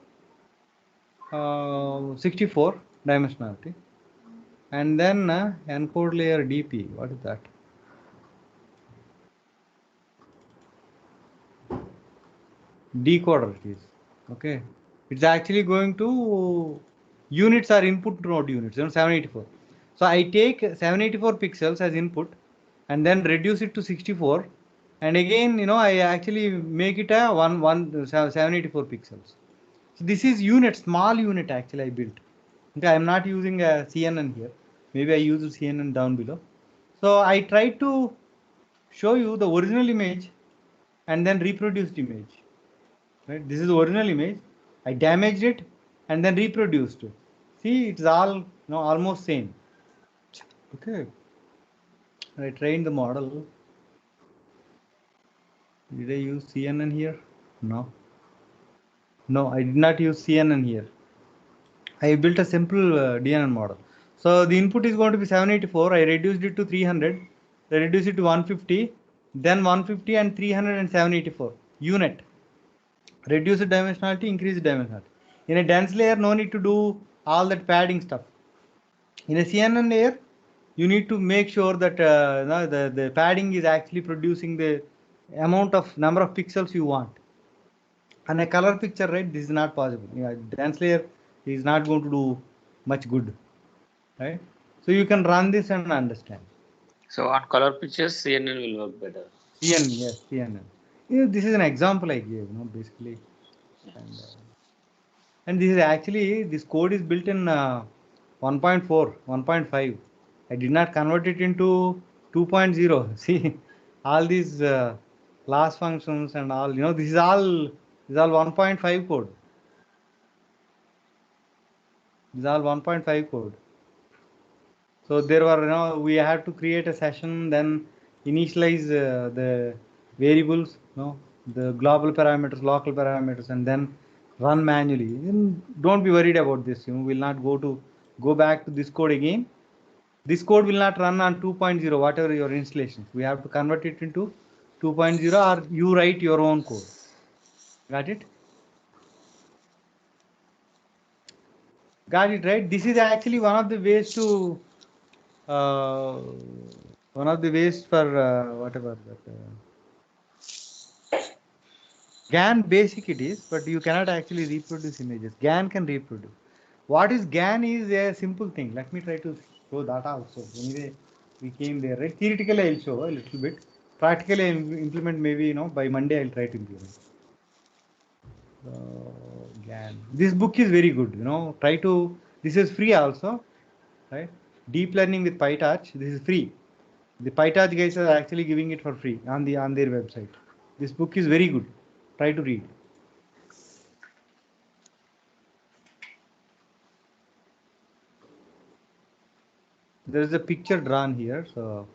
[SPEAKER 1] 64 dimensionality, and then encode layer DP. What is that? Decoder it is. Okay, it's actually going to units are input node units. 784. So I take 784 pixels as input, and then reduce it to 64, and again I actually make it a 784 pixels. So this is unit, small unit actually I built. Okay, I am not using a CNN here. Maybe I use CNN down below. So I tried to show you the original image and then reproduced image. Right, this is the original image. I damaged it and then reproduced it. See, it's all almost same. Okay, I trained the model. Did I use CNN here? No, I did not use CNN here. I built a simple DNN model. So the input is going to be 784. I reduced it to 300. I reduced it to 150. Then 150 and 300 and 784 unit. Reduce the dimensionality, increase the dimensionality. In a dense layer, no need to do all that padding stuff. In a CNN layer, you need to make sure that the padding is actually producing the amount of number of pixels you want. And a color picture, right? This is not possible. Dense layer is not going to do much good, right? So you can run this and understand.
[SPEAKER 3] So on color pictures, CNN will work better.
[SPEAKER 1] CNN, yes, CNN. This is an example I gave, basically. And this is actually, this code is built in 1.4, 1.5. I did not convert it into 2.0. See, all these class functions and all, this is all 1.5 code. This is all 1.5 code. So there were, we had to create a session, then initialize the variables, the global parameters, local parameters, and then run manually. And don't be worried about this. We'll not go back to this code again. This code will not run on 2.0, whatever your installations. We have to convert it into 2.0, or you write your own code. Got it? Got it, right? This is actually one of the ways to for whatever that GAN basic it is, but you cannot actually reproduce images. GAN can reproduce. What is GAN is a simple thing. Let me try to show that also. Anyway, we came there, right? Theoretically, I'll show a little bit. Practically, I'll implement maybe, by Monday, I'll try to implement. GAN. This book is very good, this is free also, right? Deep learning with PyTorch, this is free. The PyTorch guys are actually giving it for free on their website. This book is very good. Try to read. There is a picture drawn here, so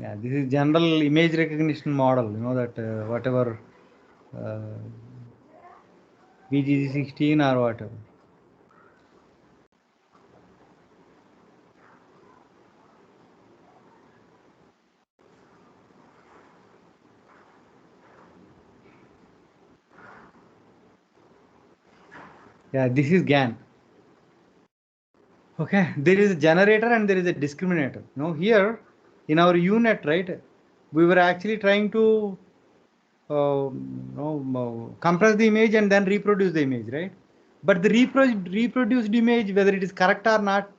[SPEAKER 1] yeah, this is general image recognition model. That whatever VGG16 or whatever. Yeah, this is GAN. Okay, there is a generator and there is a discriminator. Here in our unit, right, we were actually trying to compress the image and then reproduce the image, right? But the reproduced image, whether it is correct or not,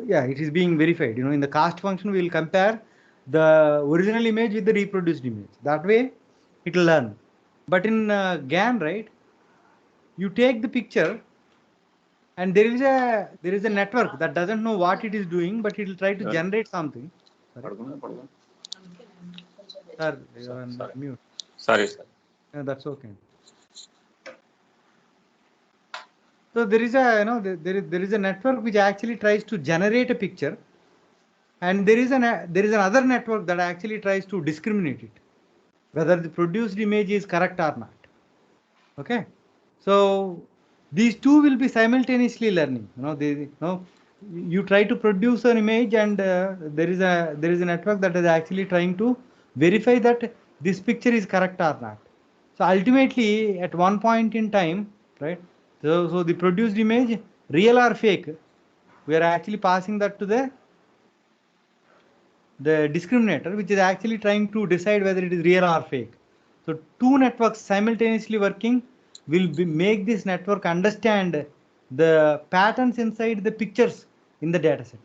[SPEAKER 1] yeah, it is being verified. In the cast function, we will compare the original image with the reproduced image. That way, it will learn. But in GAN, right, you take the picture, and there is a network that doesn't know what it is doing, but it will try to generate something. Sorry. Sir, you are on mute.
[SPEAKER 3] Sorry, sir.
[SPEAKER 1] Yeah, that's okay. So there is a there is a network which actually tries to generate a picture, and there is another network that actually tries to discriminate it, whether the produced image is correct or not. Okay, so these two will be simultaneously learning. You try to produce an image, and there is a network that is actually trying to verify that this picture is correct or not. So ultimately, at one point in time, right? So the produced image, real or fake, we are actually passing that to the discriminator, which is actually trying to decide whether it is real or fake. So two networks simultaneously working will make this network understand the patterns inside the pictures in the dataset.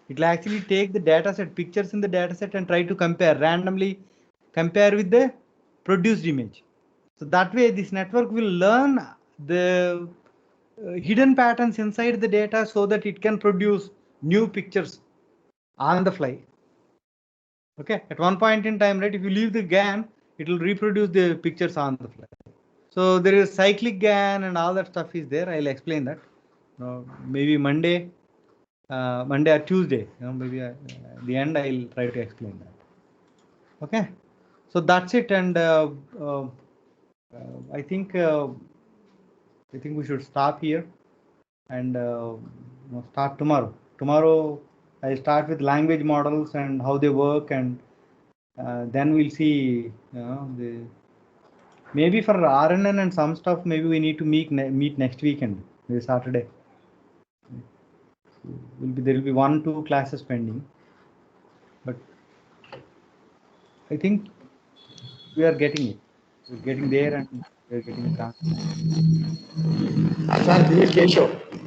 [SPEAKER 1] It will actually take the dataset, pictures in the dataset, and try to randomly compare with the produced image. So that way, this network will learn the hidden patterns inside the data so that it can produce new pictures on the fly. Okay, at one point in time, right, if you leave the GAN, it will reproduce the pictures on the fly. So there is cyclic GAN and all that stuff is there. I'll explain that. Maybe Monday or Tuesday. Maybe at the end I'll try to explain that. Okay, so that's it, and I think we should stop here and start tomorrow. Tomorrow I start with language models and how they work, and then we'll see. Maybe for RNN and some stuff, maybe we need to meet next weekend, maybe Saturday. There will be 1-2 classes pending, but I think we are getting it. We're getting there and we're getting trans.
[SPEAKER 6] Sir, this is Keshav.